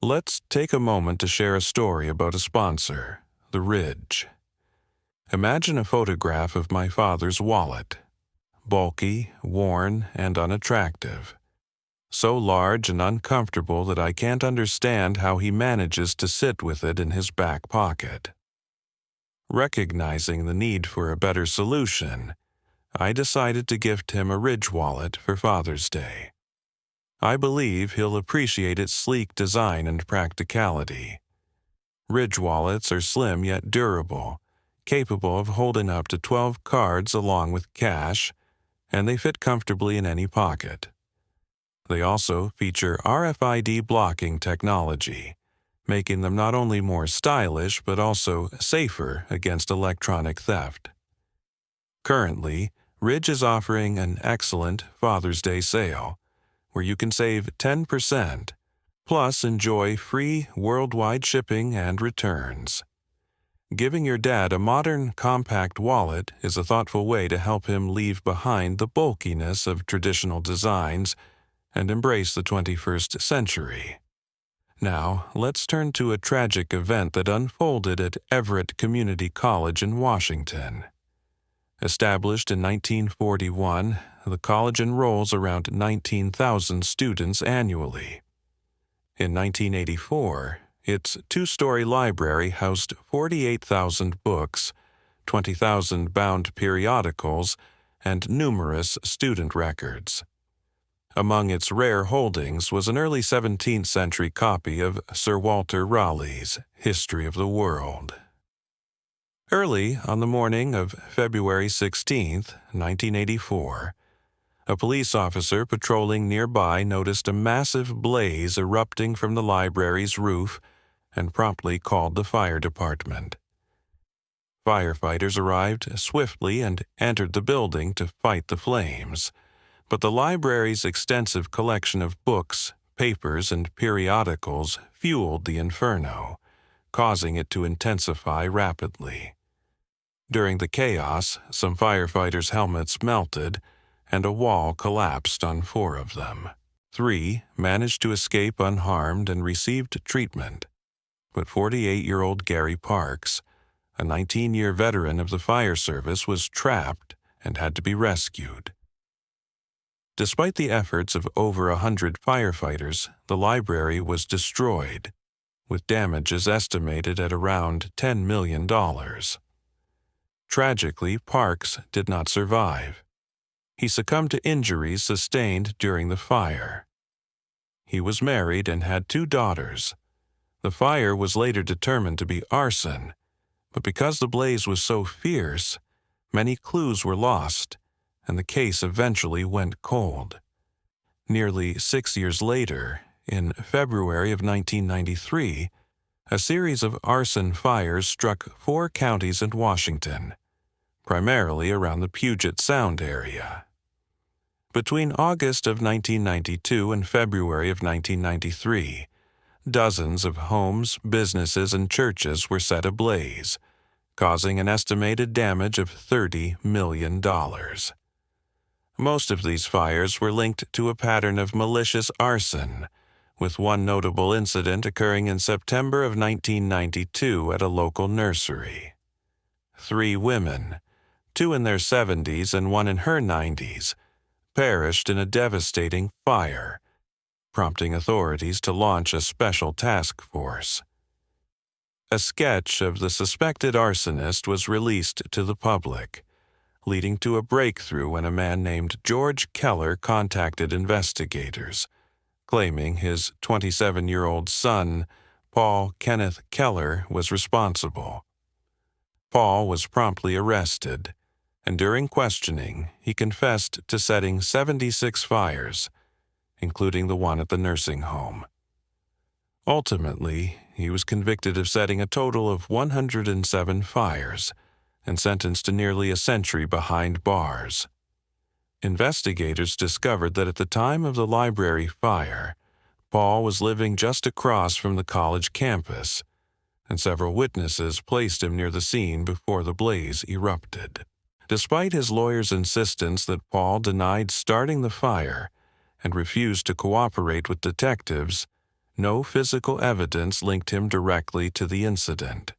Let's take a moment to share a story about a sponsor, the Ridge. Imagine a photograph of my father's wallet. Bulky, worn, and unattractive. So large and uncomfortable that I can't understand how he manages to sit with it in his back pocket. Recognizing the need for a better solution, I decided to gift him a Ridge wallet for Father's Day. I believe he'll appreciate its sleek design and practicality. Ridge wallets are slim yet durable, capable of holding up to 12 cards along with cash, and they fit comfortably in any pocket. They also feature RFID blocking technology, making them not only more stylish but also safer against electronic theft. Currently, Ridge is offering an excellent Father's Day sale, where you can save 10%, plus enjoy free worldwide shipping and returns. Giving your dad a modern, compact wallet is a thoughtful way to help him leave behind the bulkiness of traditional designs and embrace the 21st century. Now, let's turn to a tragic event that unfolded at Everett Community College in Washington. Established in 1941, the college enrolls around 19,000 students annually. In 1984, its two-story library housed 48,000 books, 20,000 bound periodicals, and numerous student records. Among its rare holdings was an early 17th century copy of Sir Walter Raleigh's History of the World. Early on the morning of February 16, 1984, a police officer patrolling nearby noticed a massive blaze erupting from the library's roof and promptly called the fire department. Firefighters arrived swiftly and entered the building to fight the flames, but the library's extensive collection of books, papers, and periodicals fueled the inferno, causing it to intensify rapidly. During the chaos, some firefighters' helmets melted, and a wall collapsed on 4 of them. 3 managed to escape unharmed and received treatment, but 48-year-old Gary Parks, a 19-year veteran of the fire service, was trapped and had to be rescued. Despite the efforts of over 100 firefighters, the library was destroyed, with damages estimated at around $10 million. Tragically, Parks did not survive. He succumbed to injuries sustained during the fire. He was married and had 2 daughters. The fire was later determined to be arson, but because the blaze was so fierce, many clues were lost, and the case eventually went cold. Nearly 6 years later, in February of 1993, a series of arson fires struck 4 counties in Washington, primarily around the Puget Sound area. Between August of 1992 and February of 1993, dozens of homes, businesses, and churches were set ablaze, causing an estimated damage of $30 million. Most of these fires were linked to a pattern of malicious arson, with one notable incident occurring in September of 1992 at a local nursery. 3 women, 2 in their 70s and 1 in her 90s, perished in a devastating fire, prompting authorities to launch a special task force. A sketch of the suspected arsonist was released to the public, leading to a breakthrough when a man named George Keller contacted investigators, claiming his 27-year-old son, Paul Kenneth Keller, was responsible. Paul was promptly arrested, and during questioning, he confessed to setting 76 fires, including the one at the nursing home. Ultimately, he was convicted of setting a total of 107 fires and sentenced to nearly a century behind bars. Investigators discovered that at the time of the library fire, Paul was living just across from the college campus, and several witnesses placed him near the scene before the blaze erupted. Despite his lawyer's insistence that Paul denied starting the fire and refused to cooperate with detectives, No physical evidence linked him directly to the incident,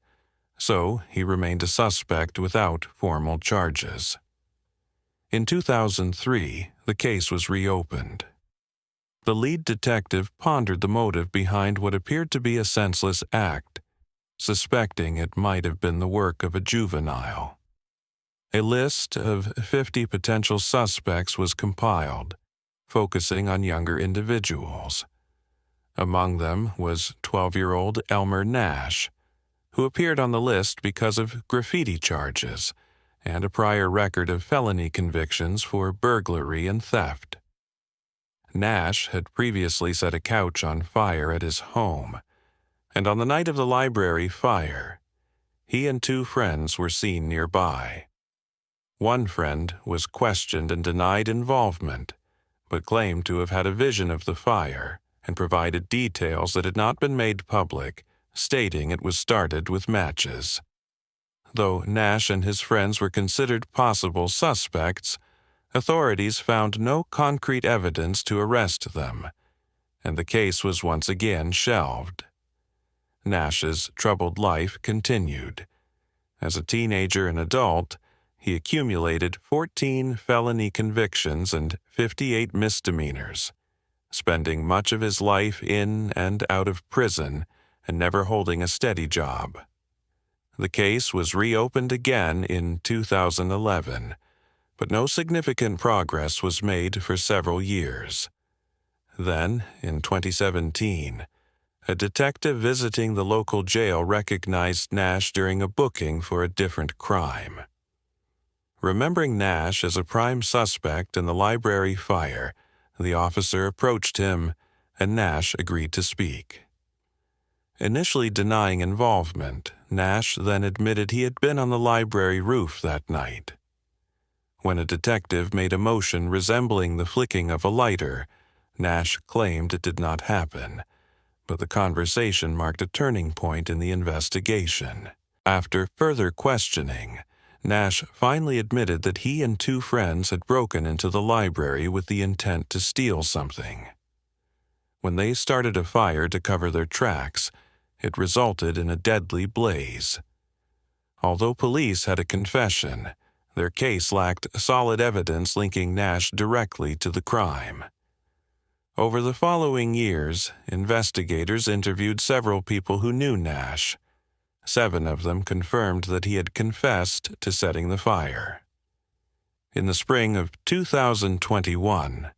so he remained a suspect without formal charges. In 2003, the case was reopened. The lead detective pondered the motive behind what appeared to be a senseless act, suspecting it might have been the work of a juvenile. A list of 50 potential suspects was compiled, focusing on younger individuals. Among them was 12-year-old Elmer Nash, who appeared on the list because of graffiti charges and a prior record of felony convictions for burglary and theft. Nash had previously set a couch on fire at his home, and on the night of the library fire, he and two friends were seen nearby. One friend was questioned and denied involvement, but claimed to have had a vision of the fire and provided details that had not been made public, stating it was started with matches. Though Nash and his friends were considered possible suspects, authorities found no concrete evidence to arrest them, and the case was once again shelved. Nash's troubled life continued. As a teenager and adult, he accumulated 14 felony convictions and 58 misdemeanors, spending much of his life in and out of prison and never holding a steady job. The case was reopened again in 2011, but no significant progress was made for several years. Then, in 2017, a detective visiting the local jail recognized Nash during a booking for a different crime. Remembering Nash as a prime suspect in the library fire, the officer approached him, and Nash agreed to speak. Initially denying involvement, Nash then admitted he had been on the library roof that night. When a detective made a motion resembling the flicking of a lighter, Nash claimed it did not happen, but the conversation marked a turning point in the investigation. After further questioning, Nash finally admitted that he and two friends had broken into the library with the intent to steal something. When they started a fire to cover their tracks, it resulted in a deadly blaze. Although police had a confession, their case lacked solid evidence linking Nash directly to the crime. Over the following years, investigators interviewed several people who knew Nash. 7 of them confirmed that he had confessed to setting the fire. In the spring of 2021,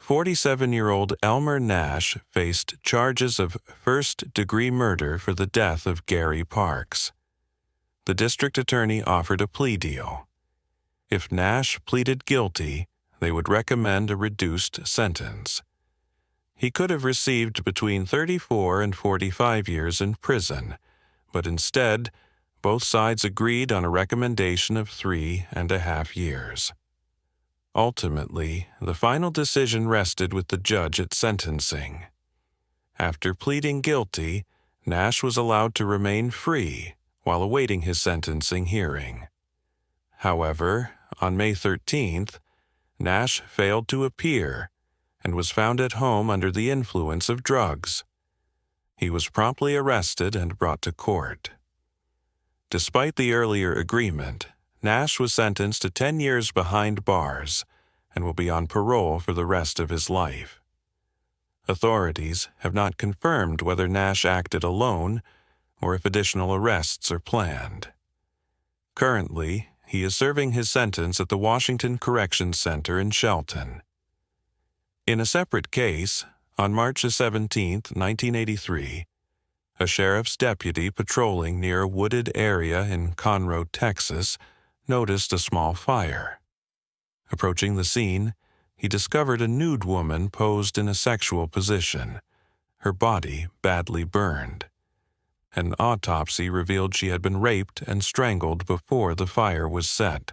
47-year-old Elmer Nash faced charges of first-degree murder for the death of Gary Parks. The district attorney offered a plea deal. If Nash pleaded guilty, they would recommend a reduced sentence. He could have received between 34 and 45 years in prison, but instead, both sides agreed on a recommendation of 3.5 years. Ultimately, the final decision rested with the judge at sentencing. After pleading guilty, Nash was allowed to remain free while awaiting his sentencing hearing. However, on May 13th, Nash failed to appear and was found at home under the influence of drugs. He was promptly arrested and brought to court. Despite the earlier agreement, Nash was sentenced to 10 years behind bars and will be on parole for the rest of his life. Authorities have not confirmed whether Nash acted alone or if additional arrests are planned. Currently, he is serving his sentence at the Washington Correction Center in Shelton. In a separate case, on March 17, 1983, a sheriff's deputy patrolling near a wooded area in Conroe, Texas, noticed a small fire. Approaching the scene, he discovered a nude woman posed in a sexual position, her body badly burned. An autopsy revealed she had been raped and strangled before the fire was set.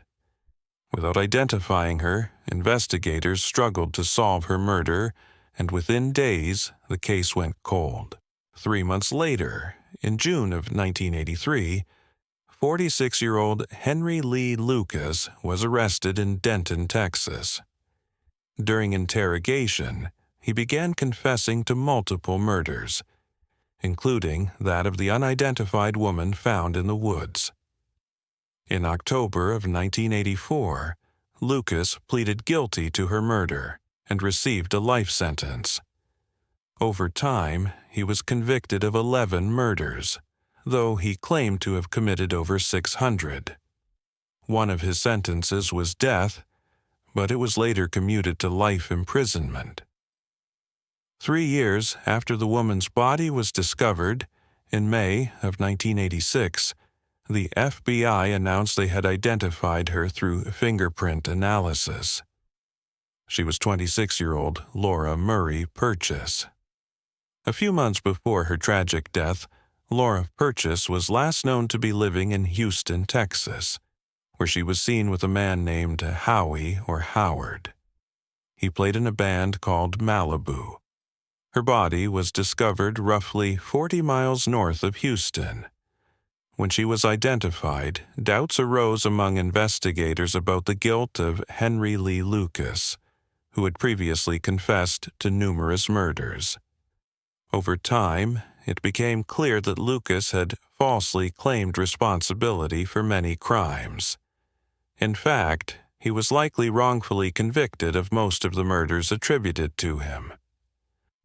Without identifying her, investigators struggled to solve her murder, and within days, the case went cold. 3 months later, in June of 1983, 46-year-old Henry Lee Lucas was arrested in Denton, Texas. During interrogation, he began confessing to multiple murders, including that of the unidentified woman found in the woods. In October of 1984, Lucas pleaded guilty to her murder and received a life sentence. Over time, he was convicted of 11 murders, though he claimed to have committed over 600. One of his sentences was death, but it was later commuted to life imprisonment. 3 years after the woman's body was discovered, in May of 1986, the FBI announced they had identified her through fingerprint analysis. She was 26-year-old Laura Murray Purchase. A few months before her tragic death, Laura Purchase was last known to be living in Houston, Texas, where she was seen with a man named Howie or Howard. He played in a band called Malibu. Her body was discovered roughly 40 miles north of Houston. When she was identified, doubts arose among investigators about the guilt of Henry Lee Lucas, who had previously confessed to numerous murders. Over time, it became clear that Lucas had falsely claimed responsibility for many crimes. In fact, he was likely wrongfully convicted of most of the murders attributed to him.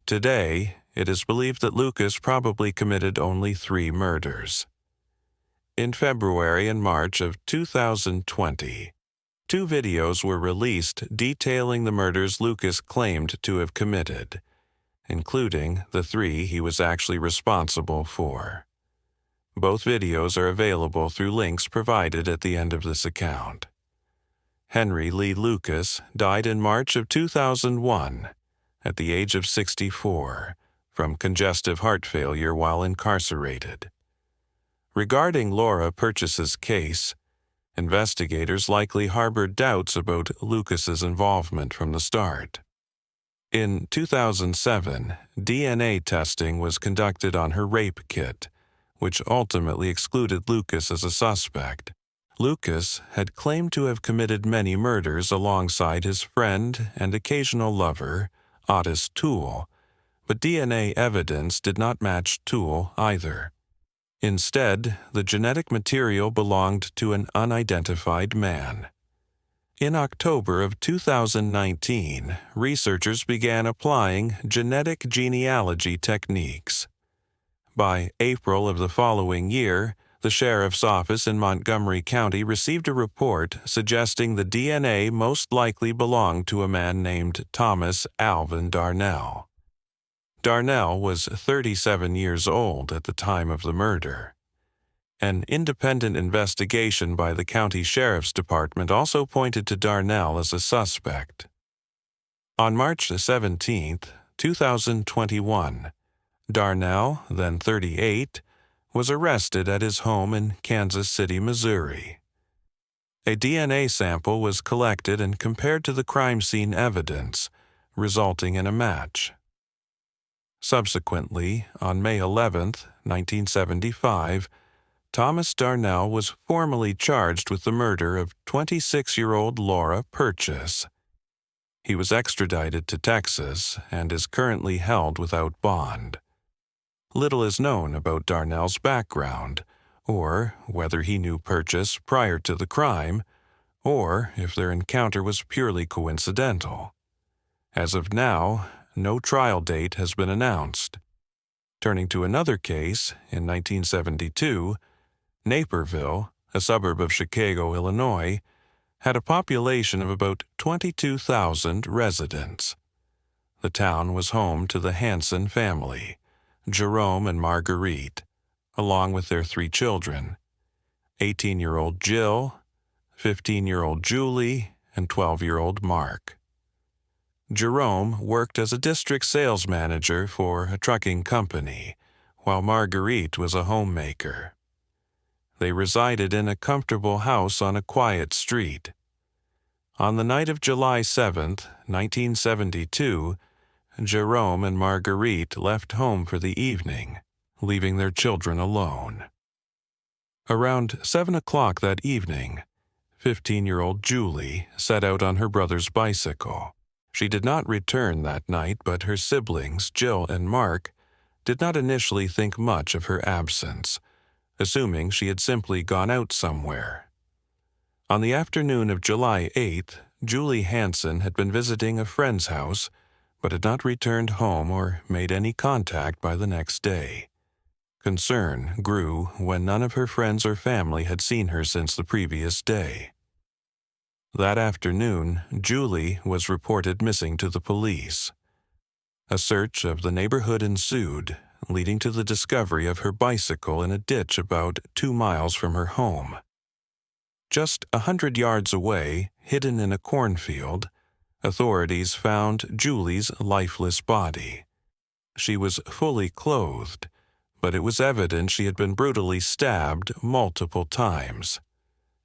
Today, it is believed that Lucas probably committed only 3 murders. In February and March of 2020, 2 videos were released detailing the murders Lucas claimed to have committed, including the 3 he was actually responsible for. Both videos are available through links provided at the end of this account. Henry Lee Lucas died in March of 2001 at the age of 64 from congestive heart failure while incarcerated. Regarding Laura Purchase's case, investigators likely harbored doubts about Lucas's involvement from the start. In 2007, DNA testing was conducted on her rape kit, which ultimately excluded Lucas as a suspect. Lucas had claimed to have committed many murders alongside his friend and occasional lover, Otis Toole, but DNA evidence did not match Toole either. Instead, the genetic material belonged to an unidentified man. In October of 2019, researchers began applying genetic genealogy techniques. By April of the following year, the sheriff's office in Montgomery County received a report suggesting the DNA most likely belonged to a man named Thomas Alvin Darnell. Darnell was 37 years old at the time of the murder. An independent investigation by the county sheriff's department also pointed to Darnell as a suspect. On March 17, 2021, Darnell, then 38, was arrested at his home in Kansas City, Missouri. A DNA sample was collected and compared to the crime scene evidence, resulting in a match. Subsequently, on May 11, 1975, Thomas Darnell was formally charged with the murder of 26-year-old Laura Purchase. He was extradited to Texas and is currently held without bond. Little is known about Darnell's background, or whether he knew Purchase prior to the crime, or if their encounter was purely coincidental. As of now, no trial date has been announced. Turning to another case, in 1972, Naperville, a suburb of Chicago, Illinois, had a population of about 22,000 residents. The town was home to the Hanson family, Jerome and Marguerite, along with their 3 children, 18-year-old Jill, 15-year-old Julie, and 12-year-old Mark. Jerome worked as a district sales manager for a trucking company, while Marguerite was a homemaker. They resided in a comfortable house on a quiet street. On the night of July 7, 1972, Jerome and Marguerite left home for the evening, leaving their children alone. Around 7 o'clock that evening, 15-year-old Julie set out on her brother's bicycle. She did not return that night, but her siblings, Jill and Mark, did not initially think much of her absence, assuming she had simply gone out somewhere. On the afternoon of July 8th, Julie Hansen had been visiting a friend's house, but had not returned home or made any contact by the next day. Concern grew when none of her friends or family had seen her since the previous day. That afternoon, Julie was reported missing to the police. A search of the neighborhood ensued, leading to the discovery of her bicycle in a ditch about 2 miles from her home. Just 100 yards away, hidden in a cornfield, authorities found Julie's lifeless body. She was fully clothed, but it was evident she had been brutally stabbed multiple times.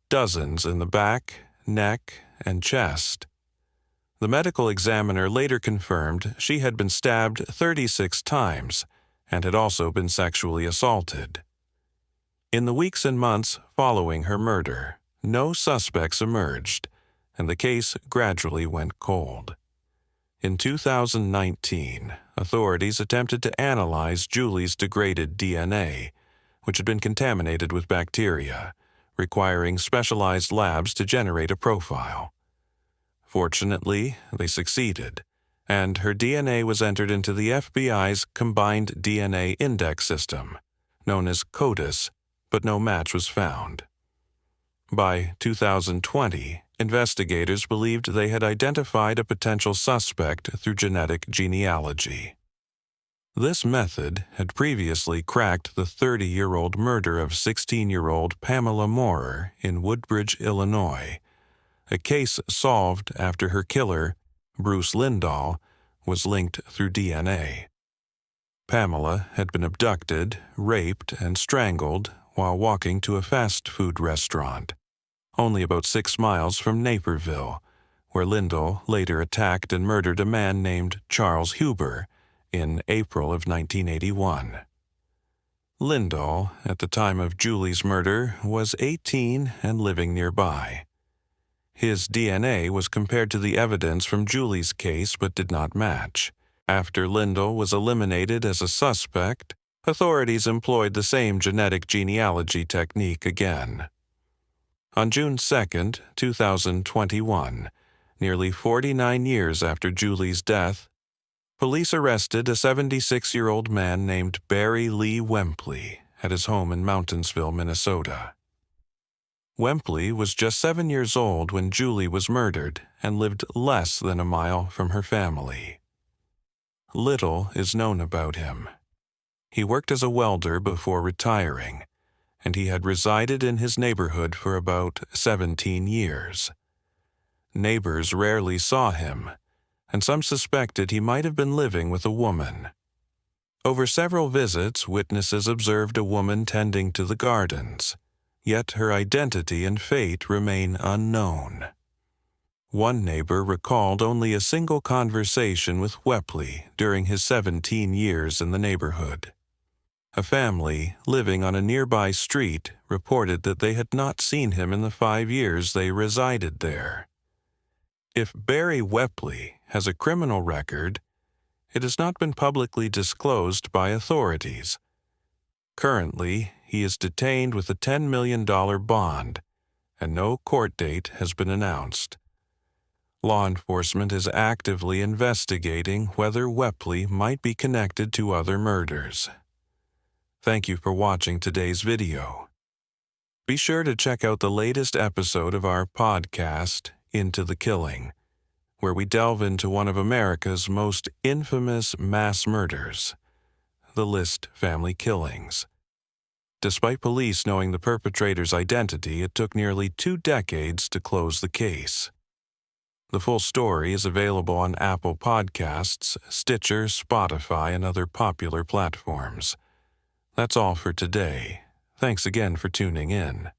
Dozens in the back, neck, and chest. The medical examiner later confirmed she had been stabbed 36 times and had also been sexually assaulted. In the weeks and months following her murder, no suspects emerged, and the case gradually went cold. In 2019, authorities attempted to analyze Julie's degraded DNA, which had been contaminated with bacteria, requiring specialized labs to generate a profile. Fortunately, they succeeded, and her DNA was entered into the FBI's Combined DNA Index System, known as CODIS, but no match was found. By 2020, investigators believed they had identified a potential suspect through genetic genealogy. This method had previously cracked the 30-year-old murder of 16-year-old Pamela Moorer in Woodbridge, Illinois, a case solved after her killer, Bruce Lindahl, was linked through DNA. Pamela had been abducted, raped, and strangled while walking to a fast food restaurant, only about 6 miles from Naperville, where Lindahl later attacked and murdered a man named Charles Huber in April of 1981. Lindahl, at the time of Julie's murder, was 18 and living nearby. His DNA was compared to the evidence from Julie's case but did not match. After Lindahl was eliminated as a suspect, authorities employed the same genetic genealogy technique again. On June 2, 2021, nearly 49 years after Julie's death, police arrested a 76-year-old man named Barry Lee Wempley at his home in Mountainsville, Minnesota. Wempley was just 7 years old when Julie was murdered and lived less than a mile from her family. Little is known about him. He worked as a welder before retiring, and he had resided in his neighborhood for about 17 years. Neighbors rarely saw him, and some suspected he might have been living with a woman. Over several visits, witnesses observed a woman tending to the gardens, yet her identity and fate remain unknown. One neighbor recalled only a single conversation with Wempley during his 17 years in the neighborhood. A family living on a nearby street reported that they had not seen him in the 5 years they resided there. If Barry Wempley has a criminal record, it has not been publicly disclosed by authorities. Currently, he is detained with a $10 million bond, and no court date has been announced. Law enforcement is actively investigating whether Wempley might be connected to other murders. Thank you for watching today's video. Be sure to check out the latest episode of our podcast, Into the Killing, where we delve into one of America's most infamous mass murders, the List family killings. Despite police knowing the perpetrator's identity, it took nearly 2 decades to close the case. The full story is available on Apple Podcasts, Stitcher, Spotify, and other popular platforms. That's all for today. Thanks again for tuning in.